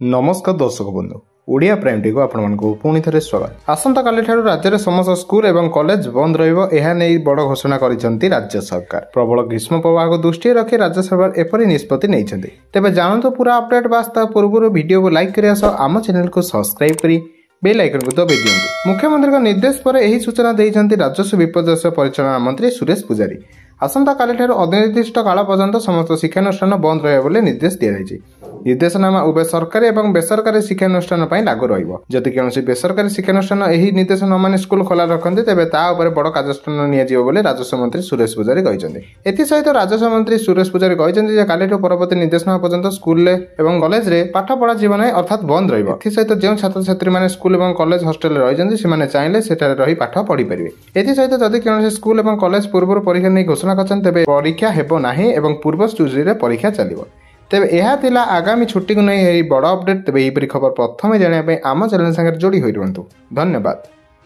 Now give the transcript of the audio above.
नमस्कार दर्शक बंधु ओडिया प्राइम टी को आपको पुणी थे स्वागत। आसंता काली ठारू राज्य समस्त स्कूल एवं कॉलेज बंद रही बड़ घोषणा कर राज्य सरकार। प्रबल ग्रीष्म प्रवाह को दृष्टि रखी राज्य सरकार एपरी निष्पत्ति नहीं। तेज जानतु पूरा अपडेट बास्ता पूर्व वीडियो को लाइक करने सह आम चैनल को सब्सक्राइब करी बेल आइकन को दबाई दियंतु। मुख्यमंत्री निर्देश पर यही सूचना देइछन्ति राजस्व विपर्यय परिचालना मंत्री सुरेश पुजारी। आसंता काली ठारू अनिर्दिष्ट काल पर्यंत समस्त शिक्षानुष्ठान बंद रहे बोली निर्देश दिया। निर्देशनामा उभय सरकारी और बेसरकारी शिक्षानुष्ठान लागू रदि कौन बेसरकारी शिक्षानुष्ठान यह निर्देश न माने स्कूल खोला रखते तेज बड़ कार्यानुष्ठान राजस्व मंत्री सुरेश पुजारी कहते। एसहित राजस्व मंत्री सुरेश पुजारी कहते काली परवर्ती निर्देशनामा पर्यंत स्कूल और कॉलेज में पाठ पढ़ा जीवन अर्थात बंद रहित जो छात्र छात्री मैंने स्कूल और कॉलेज हॉस्टल रही चाहिए सेठारे रही पाठ पढ़ी पारे। एसहित जदि कौन स्कूल और कॉलेज पूर्व परीक्षा नहीं घोषणा कर तेज परीक्षा हेब नाही एवं पूर्व सूची में परीक्षा चलिବ। तेज यह आगामी छुट्टी को नहीं बड़ अपडेट। तेज यहीपरी खबर प्रथम जानापी आम चैनल संगे जोड़ी होई रुहंतु। धन्यवाद।